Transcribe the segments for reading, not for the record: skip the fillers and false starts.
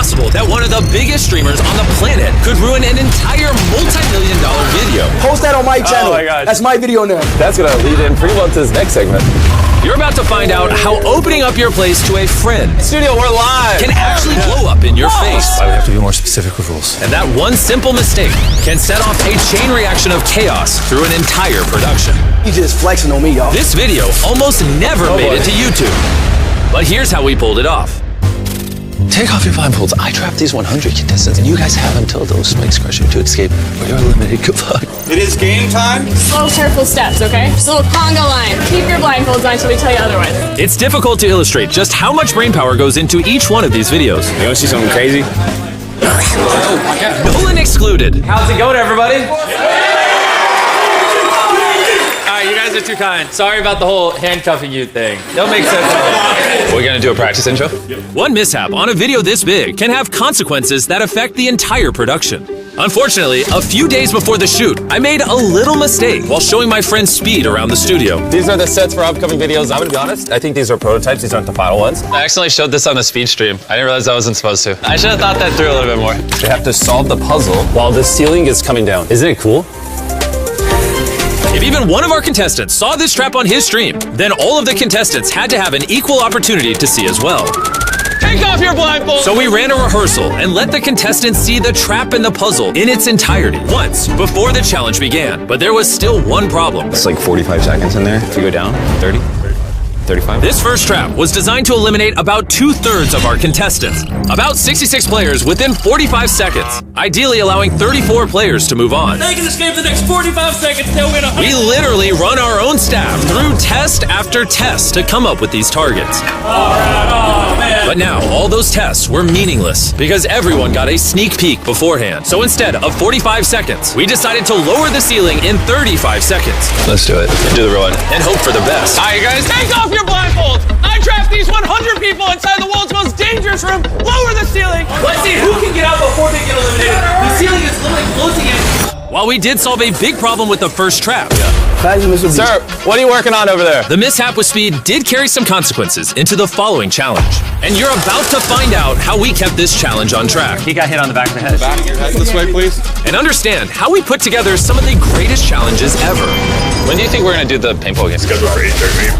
possible that one of the biggest streamers on the planet could ruin an entire multi-million-dollar video? Post that on my channel. Oh my gosh. That's my video now. That's gonna lead in pretty well to this next segment. You're about to find out how opening up your place to a friend Studio, we're live. can actually blow up in your face. Why we have to be more specific with rules. And that one simple mistake can set off a chain reaction of chaos through an entire production. You just flexing on me, y'all. This video almost never made it to YouTube. But here's how we pulled it off. Take off your blindfolds. I trapped these 100 contestants, and you guys have until those spikes crush you to escape, or you're eliminated. Good luck. It is game time. Slow, careful steps, okay? Just a little conga line. Keep your blindfolds on until we tell you otherwise. It's difficult to illustrate just how much brain power goes into each one of these videos. You wanna see something crazy? Nolan excluded. How's it going, everybody? All right, you guys are too kind. Sorry about the whole handcuffing you thing. That'll make sense. We're gonna do a practice intro. One mishap on a video this big can have consequences that affect the entire production. Unfortunately, a few days before the shoot, I made a little mistake while showing my friend Speed around the studio. These are the sets for upcoming videos. I'm gonna be honest, I think these are prototypes. These aren't the final ones. I accidentally showed this on the speed stream. I didn't realize I wasn't supposed to. I should have thought that through a little bit more. They have to solve the puzzle while the ceiling is coming down. Isn't it cool? If even one of our contestants saw this trap on his stream, then all of the contestants had to have an equal opportunity to see as well. Take off your blindfold. So we ran a rehearsal and let the contestants see the trap and the puzzle in its entirety once before the challenge began. But there was still one problem. It's like 45 seconds in there. If you go down, 30, 35. This first trap was designed to eliminate about 2/3 of our contestants. About 66 players within 45 seconds, ideally allowing 34 players to move on. They can escape the next 45 seconds, they'll win We literally run our own staff through test after test to come up with these targets. But now, all those tests were meaningless because everyone got a sneak peek beforehand. So instead of 45 seconds, we decided to lower the ceiling in 35 seconds. Let's do it. Do the real one. And hope for the best. All right, you guys. Take off your blindfolds! I trapped these 100 people inside the world's most dangerous room! Lower the ceiling! Let's see who can get out before they get eliminated. The ceiling is literally closing in. While we did solve a big problem with the first trap, Sir, what are you working on over there? the mishap with Speed did carry some consequences into the following challenge. And you're about to find out how we kept this challenge on track. He got hit on the back of the head. Back your head this way, please. And understand how we put together some of the greatest challenges ever. When do you think we're gonna do the paintball game? Scheduled for 8:30.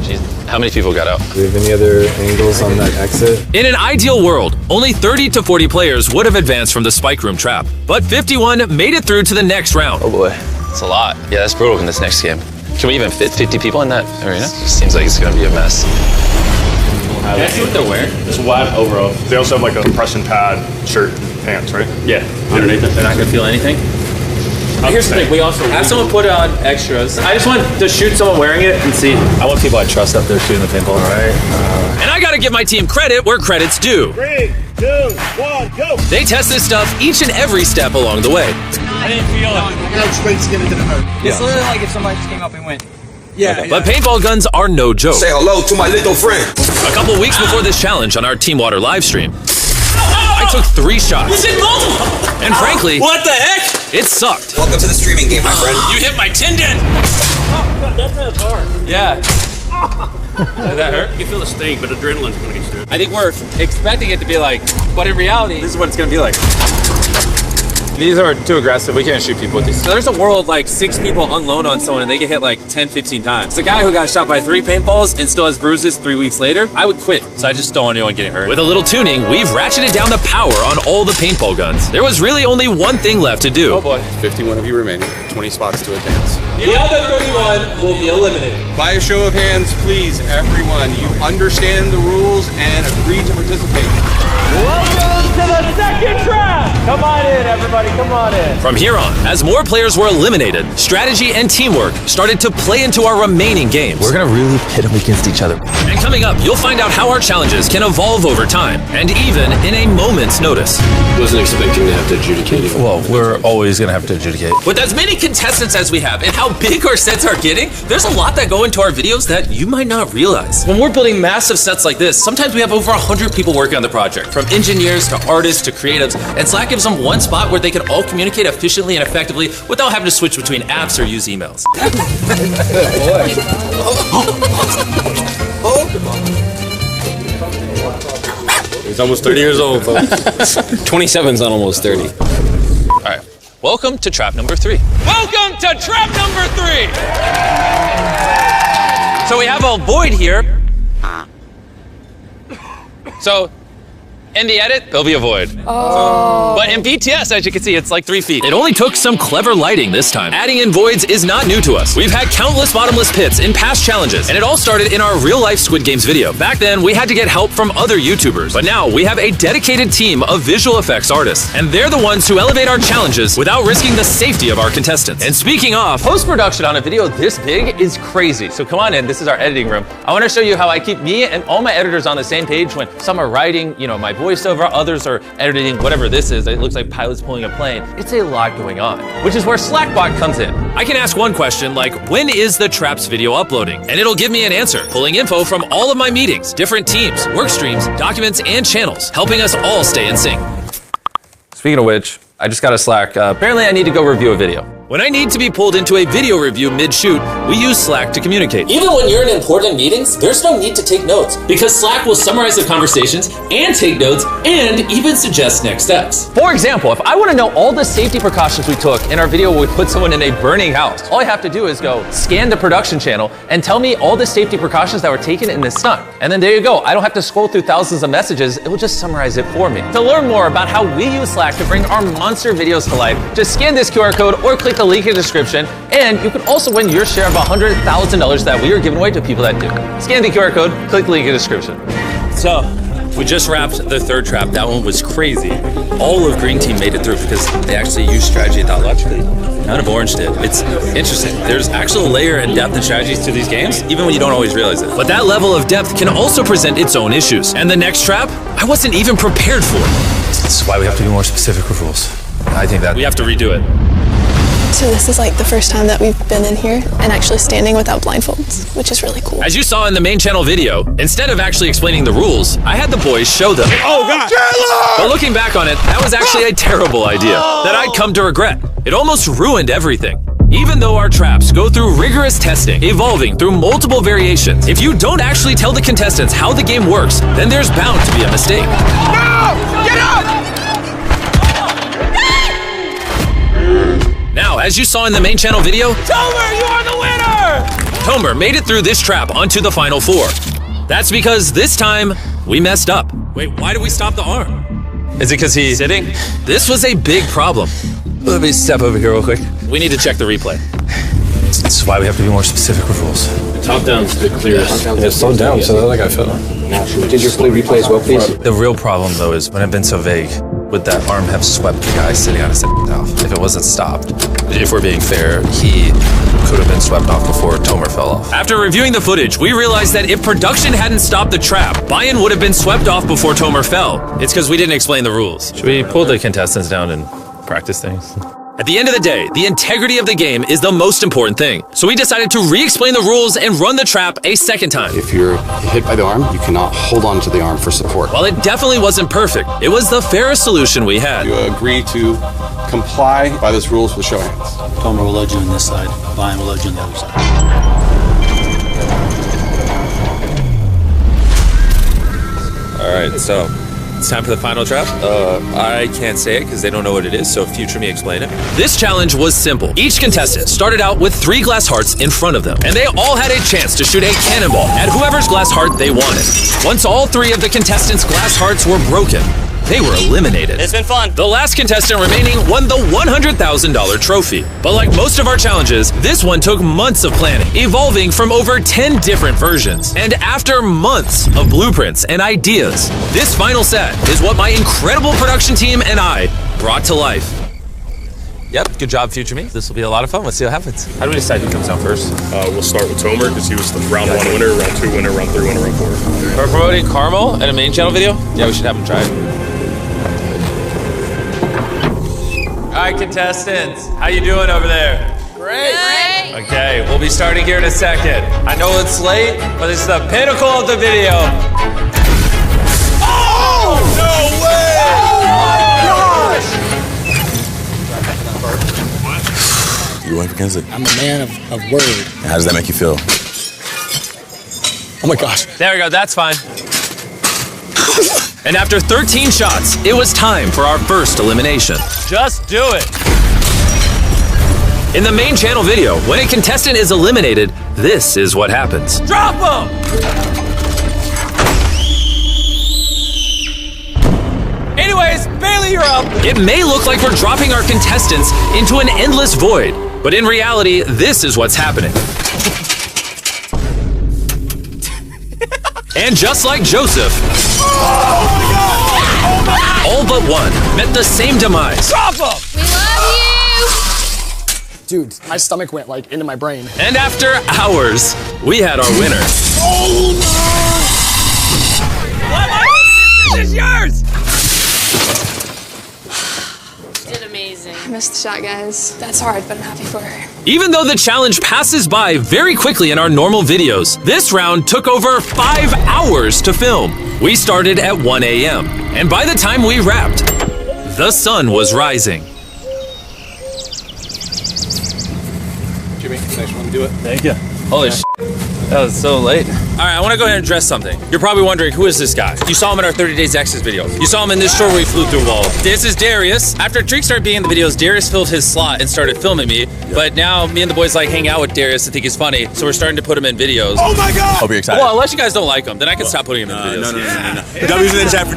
Jeez, how many people got out? Do we have any other angles on that exit? In an ideal world, only 30 to 40 players would have advanced from the spike room trap. But 51 made it through to the next round. Oh boy, it's a lot. Yeah, that's brutal in this next game. Can we even fit 50 people in that arena? Seems like it's gonna be a mess. Can I see what they're wearing? It's wide overall. They also have like a compression pad, shirt, pants, right? Yeah, underneath it. They're not gonna feel anything. Here's the thing, we also have someone put on extras. I just want to shoot someone wearing it and see. I want people I trust up there shooting the paintball. All right. And I gotta give my team credit where credit's due. 3, 2, 1, go! They test this stuff each and every step along the way. I didn't feel it. Go straight skin into the hurt. It's literally like if somebody just came up and went. Yeah. But paintball guns are no joke. Say hello to my little friend. A couple weeks before this challenge on our Team Water live stream, I took 3 shots. You did multiple! And frankly, What the heck? it sucked. Welcome to the streaming game, my friend. You hit my tendon! That's hard. Yeah. Did that hurt? You feel the sting, but adrenaline's gonna get you. I think we're expecting it to be like, but in reality, this is what it's gonna be like. These are too aggressive. We can't shoot people with these. So there's a world like 6 people unload on someone and they get hit like 10, 15 times. The guy who got shot by 3 paintballs and still has bruises 3 weeks later, I would quit. So I just don't want anyone getting hurt. With a little tuning, we've ratcheted down the power on all the paintball guns. There was really only one thing left to do. Oh boy. 51 of you remaining. 20 spots to advance. The other 31 will be eliminated. By a show of hands, please, everyone, you understand the rules and agree to participate. Welcome to the second trap! Come on in, everybody, come on in. From here on, as more players were eliminated, strategy and teamwork started to play into our remaining games. We're gonna really pit them against each other. And coming up, you'll find out how our challenges can evolve over time, and even in a moment's notice. Wasn't expecting to have to adjudicate it. Well, we're always gonna have to adjudicate. With as many contestants as we have and how big our sets are getting, there's a lot that go into our videos that you might not realize. When we're building massive sets like this, sometimes we have over 100 people working on the project, from engineers to artists to creatives, and Slack gives them one spot where they can all communicate efficiently and effectively without having to switch between apps or use emails. He's almost 30 years old, folks. 27's not almost 30. All right, welcome to trap number 3. Welcome to trap number 3. So we have a void here. So in the edit, there'll be a void. But in BTS, as you can see, it's like 3 feet. It only took some clever lighting this time. Adding in voids is not new to us. We've had countless bottomless pits in past challenges, and it all started in our real-life Squid Games video. Back then, we had to get help from other YouTubers, but now we have a dedicated team of visual effects artists, and they're the ones who elevate our challenges without risking the safety of our contestants. And speaking of, post-production on a video this big is crazy. So come on in, this is our editing room. I want to show you how I keep me and all my editors on the same page when some are writing, my voiceover, others are editing whatever this is. It looks like pilots pulling a plane. It's a lot going on, which is where Slackbot comes in. I can ask one question like, when is the Traps video uploading? And it'll give me an answer, pulling info from all of my meetings, different teams, work streams, documents, and channels, helping us all stay in sync. Speaking of which, I just got a Slack. Apparently I need to go review a video. When I need to be pulled into a video review mid-shoot, we use Slack to communicate. Even when you're in important meetings, there's no need to take notes because Slack will summarize the conversations and take notes and even suggest next steps. For example, if I want to know all the safety precautions we took in our video where we put someone in a burning house, all I have to do is go scan the production channel and tell me all the safety precautions that were taken in this stunt. And then there you go. I don't have to scroll through thousands of messages. It will just summarize it for me. To learn more about how we use Slack to bring our monster videos to life, just scan this QR code or click the link in the description, and you can also win your share of $100,000 that we are giving away to people that do. Scan the QR code, click the link in the description. So, we just wrapped the 3rd trap. That one was crazy. All of Green Team made it through because they actually used strategy.logically. None of Orange did. It's interesting. There's actual layer and depth and strategies to these games, even when you don't always realize it. But that level of depth can also present its own issues. And the next trap, I wasn't even prepared for. That's why we have to be more specific with rules. I think that we have to redo it. So this is like the first time that we've been in here and actually standing without blindfolds, which is really cool. As you saw in the main channel video, instead of actually explaining the rules, I had the boys show them. Oh, God. But looking back on it, that was actually a terrible idea that I'd come to regret. It almost ruined everything. Even though our traps go through rigorous testing, evolving through multiple variations, if you don't actually tell the contestants how the game works, then there's bound to be a mistake. No! Get up! Now, as you saw in the main channel video, Tomer, you are the winner! Tomer made it through this trap onto the final 4. That's because this time, we messed up. Wait, why did we stop the arm? Is it because he's sitting? This was a big problem. Let me step over here real quick. We need to check the replay. That's why we have to be more specific with rules. Top down's the clearest. Yeah, slow down so the other guy fell. Did your play replay as well, please? The real problem, though, is when I've been so vague, would that arm have swept the guy sitting on his off if it wasn't stopped? If we're being fair, he could have been swept off before Tomer fell off. After reviewing the footage, we realized that if production hadn't stopped the trap, Bayan would have been swept off before Tomer fell. It's because we didn't explain the rules. Should we pull the contestants down and practice things? At the end of the day, the integrity of the game is the most important thing. So we decided to re-explain the rules and run the trap a second time. If you're hit by the arm, you cannot hold on to the arm for support. While it definitely wasn't perfect, it was the fairest solution we had. You agree to comply by those rules with show hands. Tomer will load you on this side, Bayan will load you on the other side. All right, so it's time for the final trap. I can't say it because they don't know what it is, so future me explain it. This challenge was simple. Each contestant started out with 3 glass hearts in front of them, and they all had a chance to shoot a cannonball at whoever's glass heart they wanted. Once all 3 of the contestants' glass hearts were broken, they were eliminated. It's been fun. The last contestant remaining won the $100,000 trophy. But like most of our challenges, this one took months of planning, evolving from over 10 different versions. And after months of blueprints and ideas, this final set is what my incredible production team and I brought to life. Yep, good job, future me. This will be a lot of fun. Let's see what happens. How do we decide who comes down first? We'll start with Tomer because he was the round 1 winner, round 2 winner, round 3 winner, round 4. We're promoting Carmel at a main channel video? Yeah, we should have him try it. All right, contestants, how you doing over there? Great. Okay, we'll be starting here in a second. I know it's late, but it's the pinnacle of the video. Oh! No way! Oh my gosh! You went against it. I'm a man of word. How does that make you feel? Oh my gosh. There we go, that's fine. And after 13 shots, it was time for our first elimination. Just do it. In the main channel video, when a contestant is eliminated, this is what happens. Drop him! Anyways, Bailey, you're up. It may look like we're dropping our contestants into an endless void, but in reality, this is what's happening. And just like Joseph, all but one met the same demise. Drop him! We love you! Dude, my stomach went like into my brain. And after hours, we had our winner. This is yours! Did amazing. I missed the shot, guys. That's hard, but I'm happy for her. Even though the challenge passes by very quickly in our normal videos, this round took over 5 hours to film. We started at 1 a.m., and by the time we wrapped, the sun was rising. Jimmy, nice one to do it. Thank you. Holy shit. That was so late. All right, I want to go ahead and address something. You're probably wondering, who is this guy? You saw him in our 30 Days Access video. You saw him in this short where he flew through walls. This is Darius. After Drake started being in the videos, Darius filled his slot and started filming me. But now me and the boys like hang out with Darius and think he's funny, so we're starting to put him in videos. Oh my God! Hope you're excited. Well, unless you guys don't like him, then I can stop putting him in videos. No. W's in the chat for